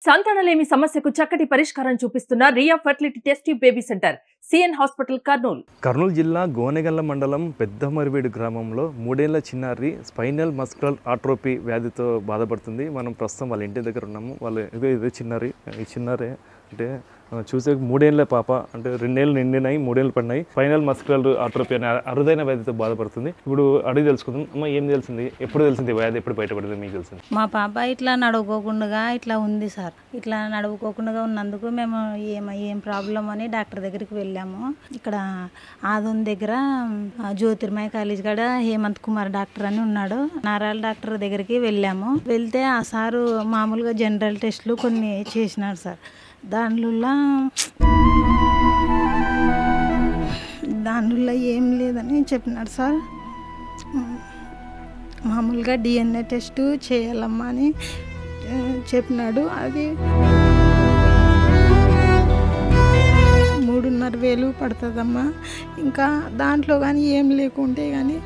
సంతానలేమి సమస్యకు చక్కటి పరిష్కారం చూపిస్తున్న Ria fertility test baby centre CN hospital Kurnool. Kurnool జిల్లా గోనెగల్ల మండలం పెద్దమరివేడు గ్రామంలో 3 ఏళ్ల చిన్నారి స్పైనల్ మస్కులర్ ఆట్రోపీ వ్యాధితో బాధపడుతుంది. మనం ప్రస్తుతం వాళ్ళ ఇంటి దగ్గర ఉన్నాము. వాళ్ళు ఇదే చిన్నారి, ఈ చిన్నారే అంటే చూసే 3 ఏళ్ల పాప, అంటే 2 ఏళ్ళు నిండినాయి, 3 ఏళ్ళు పడినాయి. స్పైనల్ మస్కులర్ ఆట్రోపీ అనే అరుదైన వ్యాధితో బాధపడుతుంది. ఇప్పుడు అడిగి తెలుసుకుందాం. అమ్మ, ఏం తెలిసింది? ఎప్పుడు తెలిసింది వ్యాధి? ఎప్పుడు బయటపడింది మీకు తెలిసింది? మా పాప ఇట్లా నడువుకోకుండా ఇట్లా ఉంది సార్. ఇట్లా నడువుకోకుండా ఉన్నందుకు మేము ఏం ప్రాబ్లం అని డాక్టర్ దగ్గరికి వెళ్ళాము. ఇక్కడ ఆదోన్ దగ్గర జ్యోతిర్మయ కాలేజ్ కాడ హేమంత్ కుమార్ డాక్టర్ అని ఉన్నాడు. నారాయణ డాక్టర్ దగ్గరికి వెళ్ళాము. వెళ్తే ఆ సారు మామూలుగా జనరల్ టెస్ట్లు కొన్ని చేసినాడు సార్. దానిలో ఏం లేదని చెప్పినాడు సార్. మామూలుగా డిఎన్ఏ టెస్ట్ చేయాలమ్మా అని చెప్పినాడు. అది 3,500 పడుతుందమ్మా. ఇంకా దాంట్లో కానీ ఏం లేకుంటే కానీ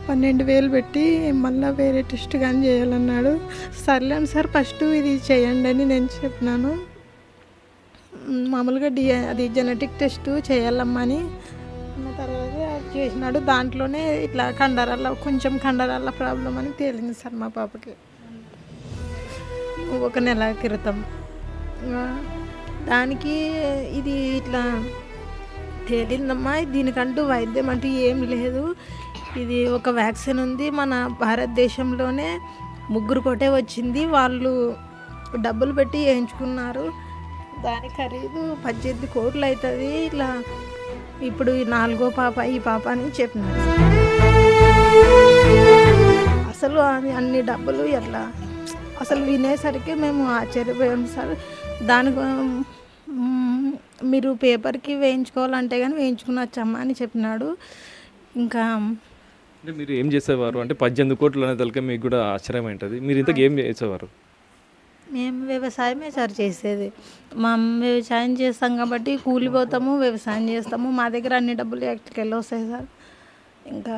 12,000 పెట్టి మళ్ళీ వేరే టెస్ట్ కానీ చేయాలన్నాడు. సర్లేండి సార్, ఫస్ట్ ఇది చేయండి అని నేను చెప్పినాను. మామూలుగా అది జెనెటిక్ టెస్ట్ చేయాలమ్మా అని అన్న తర్వాత చేసినాడు. దాంట్లోనే ఇట్లా కొంచెం కండరాల ప్రాబ్లం అని తేలింది సార్ మా పాపకి 1 నెల క్రితం. దానికి ఇది ఇట్లా తేలిందమ్మా. దీనికంటూ వైద్యం అంటూ ఏం లేదు. ఇది ఒక వ్యాక్సిన్ ఉంది. మన భారతదేశంలోనే 3 కోటే వచ్చింది. వాళ్ళు డబ్బులు పెట్టి వేయించుకున్నారు. దాని ఖరీదు 18 కోట్లు అవుతుంది. ఇట్లా ఇప్పుడు 4వ పాప ఈ పాప అని చెప్పినారు. అసలు అన్ని డబ్బులు ఎట్లా అసలు వినేసరికి మేము ఆశ్చర్యపోయాం సార్. దానికి మీరు పేపర్కి వేయించుకోవాలంటే కానీ వేయించుకునొచ్చమ్మా అని చెప్పినాడు. ఇంకా అంటే మీరు ఏం చేసేవారు? అంటే 18 కోట్లు అనే తలకే మీకు కూడా ఆశ్చర్యం ఉంటుంది. మీరు ఇంతకు ఏం చేసేవారు? మేము వ్యవసాయమే సార్ చేసేది. వ్యవసాయం చేస్తాం కాబట్టి కూలిపోతాము, వ్యవసాయం చేస్తాము. మా దగ్గర అన్ని డబ్బులు ఎక్కడికెళ్ళి వస్తాయి సార్. ఇంకా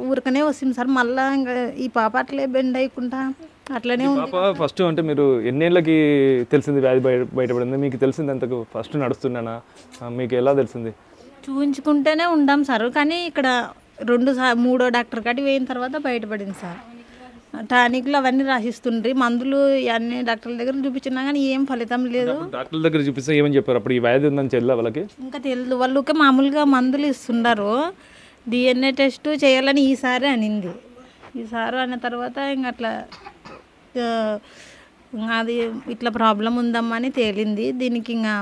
ఊరికనే వస్తుంది సార్. మళ్ళీ ఇంకా ఈ పాప అట్లే బెండ్ అయ్యకుండా అట్లనే ఉంది. పాప ఫస్ట్ అంటే మీరు ఎన్నేళ్ళకి తెలిసింది వ్యాధి బయటపడింది? మీకు తెలిసింది అంతకు ఫస్ట్ నడుస్తున్నానా? మీకు ఎలా తెలిసింది? చూపించుకుంటేనే ఉండాం సార్. కానీ ఇక్కడ 3వ డాక్టర్ కాడికి పోయిన తర్వాత బయటపడింది సార్. టానిక్లు అవన్నీ రాసిస్తుండ్రి, మందులు అన్ని డాక్టర్ల దగ్గర చూపించినా కానీ ఏం ఫలితం లేదు. డాక్టర్ల దగ్గర చూపిస్తే ఏమని చెప్పారు? అప్పుడు ఈ వ్యాధి ఉందని చెల్లా వాళ్ళకి ఇంకా తెలియదు. వాళ్ళకి మామూలుగా మందులు ఇస్తున్నారు. డిఎన్ఏ టెస్ట్ చేయాలని ఈసారి అనింది. ఈసారి అన్న తర్వాత ఇంకా అట్లా అది ఇట్లా ప్రాబ్లం ఉందమ్మా అని తేలింది. దీనికి ఇంకా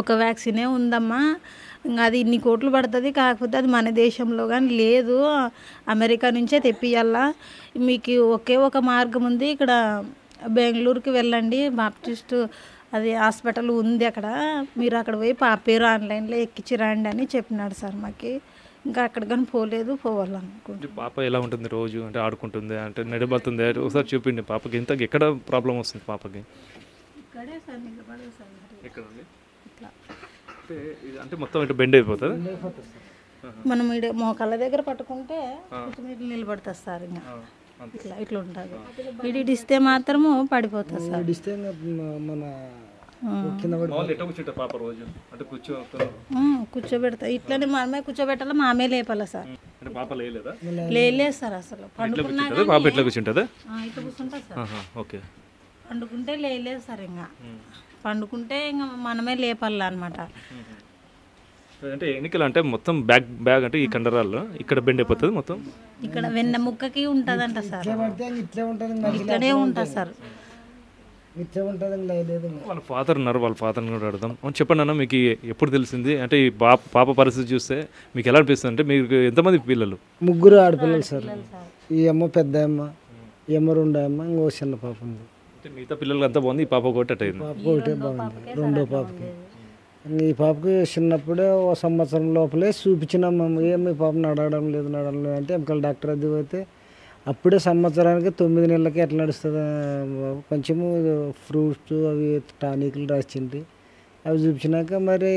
ఒక వ్యాక్సినే ఉందమ్మా. ఇంకా అది ఇన్ని కోట్లు పడుతుంది. కాకపోతే అది మన దేశంలో కానీ లేదు, అమెరికా నుంచే తెప్పియాలా. మీకు ఒకే ఒక మార్గం ఉంది. ఇక్కడ బెంగళూరుకి వెళ్ళండి, బాప్టిస్ట్ అది హాస్పిటల్ ఉంది అక్కడ. మీరు అక్కడ పోయి పాప పేరు ఆన్లైన్లో ఎక్కించి రండి అని చెప్పినాడు సార్ మాకు. ఇంకా అక్కడ కానీ పోలేదు, పోవాలనుకుంటే. పాప ఎలా ఉంటుంది రోజు? అంటే ఆడుకుంటుంది, అంటే నడిపోతుంది? ఒకసారి చూపిండి పాపకి. ఇంత ఎక్కడ ప్రాబ్లం వస్తుంది పాపకి? ఇక్కడే సార్, నిలబడే సార్. ఎక్కడ ఇట్లా అంటే మొత్తం ఇటు బెండ్ అయిపోతుంది. మనం ఇక్కడ మోకాళ్ళ దగ్గర పట్టుకుంటే మీరు నిలబడుతుంది సార్. ఇంకా ఇట్లా ఉంటుంది. ఇడిస్తే మాత్రము పడిపోతుంది సార్. కూర్చోబెడతా ఇట్లనే మనమే కూర్చోబెట్టాలి, మామే లేపాలి సార్. లేదు సార్, అసలు పండుకున్నా ఇట్లా కూర్చుంటుంది సార్. పండుకుంటే లేదు సార్. ఇంకా పండుకుంటే ఇంకా మనమే లేపాలి అనమాట. అంటే ఎన్నికలు అంటే మొత్తం బ్యాగ్ అంటే ఈ కండరాల్లో ఇక్కడ బెండ్ అయిపోతుంది మొత్తం. ఇక్కడ వెన్న ముక్కకి ఉంటుందంట సార్. ఇట్లనే ఉంటుంది సార్. వాళ్ళ ఫాదర్ ఉన్నారు, వాళ్ళ ఫాదర్ని కూడా అడుగుదాం. చెప్పండి అన్న, మీకు ఎప్పుడు తెలిసింది? అంటే ఈ పాప పరిస్థితి చూస్తే మీకు ఎలా అనిపిస్తుంది? అంటే మీకు ఎంతమంది పిల్లలు? 3 ఆడపిల్లలు సార్. ఈ అమ్మ పెద్ద అమ్మ, ఈ అమ్మ 2 అమ్మ, ఇంకో చిన్న పాప ఉంది. మిగతా పిల్లలు అంతా బాగుంది, ఈ పాప ఒకటే అయింది. పాప ఒకటే బాగుంది. 2వ పాపకి ఈ పాపకి చిన్నప్పుడే 1 సంవత్సరం లోపలే చూపించినాం. ఏమి పాప నడవడం లేదు అంటే ఎంకల్ డాక్టర్ అది పోతే అప్పుడే సంవత్సరానికి 9 నెలలకి ఎట్లా నడుస్తుంది బాబు, కొంచెము ఫ్రూట్స్ అవి టానిక్లు రాసింది. అవి చూపించినాక మరి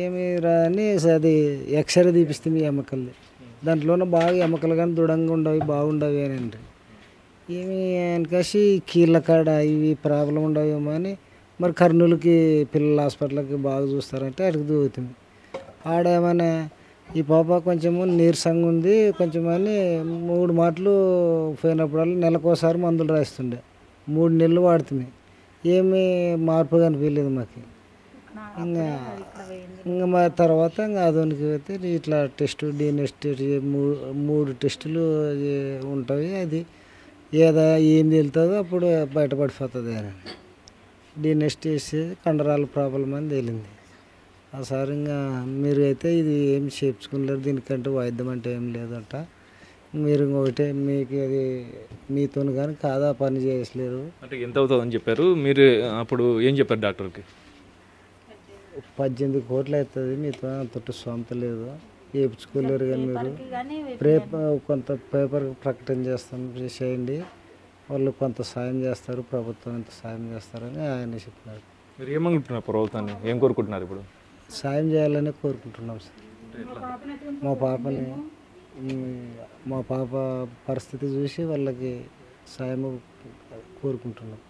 ఏమి అని అది ఎక్స్రే తీపిస్తుంది ఎముకల్ని. దాంట్లోనే బాగా ఎముకలు కానీ దృఢంగా ఉండవి, బాగుండవి అని అండి. ఏమి వెనకాసి కీళ్ళ కాడ ఇవి ప్రాబ్లం ఉండవేమో అని మరి కర్నూలుకి పిల్లల హాస్పిటల్కి బాగా చూస్తారంటే అక్కడికి దూకుతుంది. ఆడేమన్నా ఈ పాప కొంచెము నీరసంగా ఉంది కొంచెం అని 3 మాటలు పోయినప్పుడల్లా నెలకోసారి మందులు రాస్తుండే. 3 నెలలు వాడుతుంది. ఏమీ మార్పు కనిపించలేదు మాకు. ఇంకా మా తర్వాత ఇంకా ఆధునిక అయితే ఇట్లా టెస్ట్ డిఎన్ఏ టెస్ట్ 3 టెస్టులు ఉంటాయి. అది ఏం తేలుతుందో అప్పుడు బయటపడిపోతుంది అని డిఎన్ఏ టెస్ట్ కండరాల ప్రాబ్లం అని తేలింది. ఆ సార్ ఇంకా మీరు అయితే ఇది ఏం చేయించుకోలేరు, దీనికంటే వైద్యం అంటే ఏం లేదంట, మీరు ఇంకొకటే మీకు అది మీతో కానీ కాదా పని చేయలేరు. అంటే ఎంత అవుతుందని చెప్పారు మీరు? అప్పుడు ఏం చెప్పారు డాక్టర్కి? 18 కోట్లు అవుతుంది, మీతో అంతటి సొంత లేదు, చేయించుకోలేరు కానీ మీరు కొంత పేపర్ ప్రకటన చేయండి, వాళ్ళు కొంత సాయం చేస్తారు, ప్రభుత్వం ఎంత సాయం చేస్తారని ఆయన చెప్పినారు. మీరు ఏమనుకుంటున్నారు ప్రభుత్వాన్ని? ఏం కోరుకుంటున్నారు ఇప్పుడు? సాయం చేయాలని కోరుకుంటున్నాం సార్. మా పాపని మా పాప పరిస్థితి చూసి వాళ్ళకి సాయం కోరుకుంటున్నాం.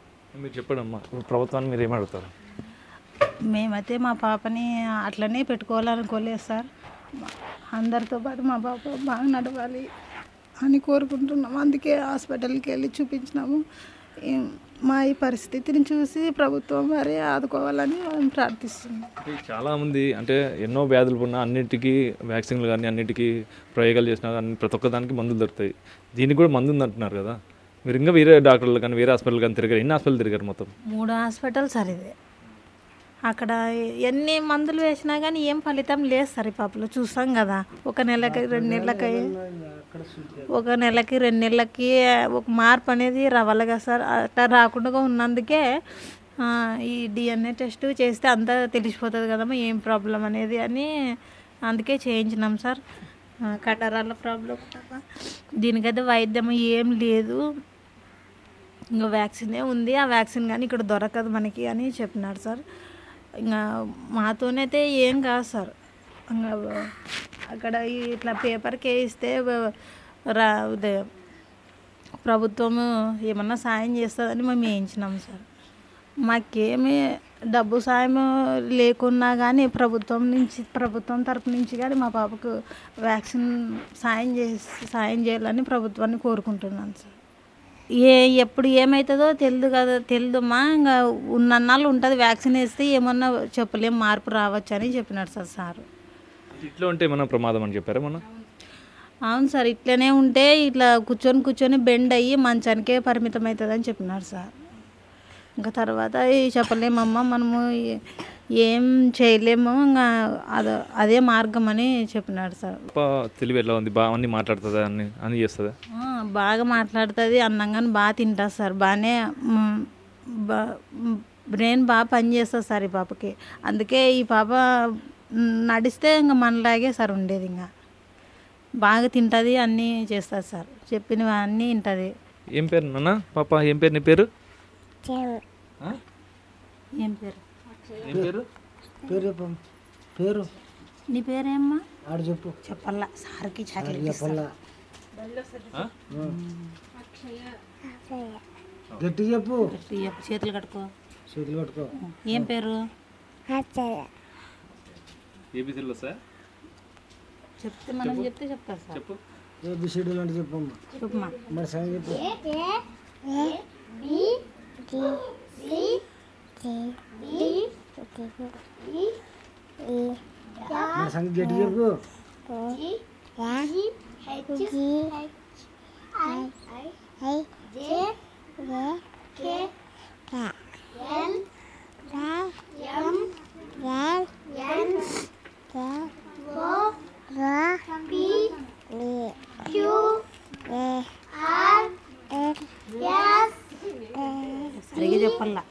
మీరు చెప్పండమ్మా, ప్రభుత్వాన్ని మీరు ఏమడుగుతారు? మేమైతే మా పాపని అట్లనే పెట్టుకోవాలనుకోలేదు సార్. అందరితో పాటు మా పాప బాగా నడవాలి అని కోరుకుంటున్నాం. అందుకే హాస్పిటల్కి వెళ్ళి చూపించినాము. మా ఈ పరిస్థితిని చూసి ప్రభుత్వం వారే ఆదుకోవాలని మేము ప్రార్థిస్తున్నాం. చాలామంది అంటే ఎన్నో వ్యాధులు ఉన్న అన్నిటికీ వ్యాక్సిన్లు కానీ అన్నిటికీ ప్రయోగాలు చేసినా కానీ ప్రతి ఒక్కదానికి మందులు దొరుకుతాయి. దీనికి కూడా మందు ఉంది అంటున్నారు కదా, మీరు ఇంకా వేరే డాక్టర్లు కానీ వేరే హాస్పిటల్ కానీ తిరిగారు? ఎన్ని హాస్పిటల్ తిరిగారు మొత్తం? 3 హాస్పిటల్ సార్. ఇదే అక్కడ ఎన్ని మందులు వేసినా కానీ ఏం ఫలితం లేదు సార్. ఈ పాపలో చూస్తాం కదా, 1 నెలకి 2 నెలలకి 1 నెలకి 2 నెలలకి ఒక మార్పు అనేది రావాలి కదా సార్. అట్లా రాకుండా ఉన్నందుకే ఈ డిఎన్ఏ టెస్ట్ చేస్తే అంతా తెలిసిపోతుంది కదమ్మా ఏం ప్రాబ్లం అనేది అని అందుకే చేయించినాం సార్. కండరాల ప్రాబ్లం దీనికైతే వైద్యం ఏం లేదు, ఇంకా వ్యాక్సినే ఉంది. ఆ వ్యాక్సిన్ కానీ ఇక్కడ దొరకదు మనకి అని చెప్పినాడు సార్. ఇంకా మాతోనైతే ఏం కాదు సార్. ఇంకా అక్కడ ఇట్లా పేపర్కి వేయిస్తే ప్రభుత్వం ఏమన్నా సాయం చేస్తుందని మేము వేయించినాం సార్. మాకేమీ డబ్బు సాయం లేకున్నా కానీ ప్రభుత్వం తరపు నుంచి కానీ మా పాపకు వ్యాక్సిన్ సాయం చేయాలని ప్రభుత్వాన్ని కోరుకుంటున్నాను సార్. ఎప్పుడు ఏమవుతుందో తెలియదమ్మా, ఇంకా ఉన్నన్నాళ్ళు ఉంటుంది. వ్యాక్సిన్ వేస్తే ఏమన్నా చెప్పలేం, మార్పు రావచ్చు అని చెప్పినాడు సార్. ఇట్లా ఉంటే ఏమన్నా ప్రమాదం అని చెప్పారా మొన్న? అవును సార్, ఇట్లనే ఉంటే ఇట్లా కూర్చొని బెండ్ అయ్యి మంచానికే పరిమితం అవుతుంది అని చెప్పినాడు సార్. ఇంకా తర్వాత చెప్పలేమమ్మా, మనము ఏం చేయలేము, ఇంకా అదే మార్గం అని చెప్పినాడు సార్. తెలివి ఎలా ఉంది? బాగా అన్నీ మాట్లాడుతుందా? అన్నీ చేస్తుందా? బాగా మాట్లాడుతుంది, అన్నంగానే బాగా తింటుంది సార్. బాగానే బ్రెయిన్ బాగా పనిచేస్తుంది సార్ ఈ పాపకి. అందుకే ఈ పాప నడిస్తే ఇంకా మనలాగే సార్ ఉండేది. ఇంకా బాగా తింటుంది, అన్నీ చేస్తుంది సార్, చెప్పినవి అన్నీ వింటుంది. ఏం పేరు నాన్న? పాప ఏం పేరు? నీ పేరు? ఏం పేరు? పేరు నీ పేరేమ్మా? ఆడు చెప్పు. చెప్పల్లా సార్కి చెప్పల్లా, గట్టి చెప్పు. చేతులు కట్టుకో. ఏం పేరు? చెప్తే మనం చెప్తే చెప్తారు సార్. ఏబిసిడీలు అంటే చెప్పమ్మా. చెప్పమ్మా. మరి సంగతి చెప్పు. మరి సంగతి గట్టి చెప్పు. సరిగా చెప్పల్లా.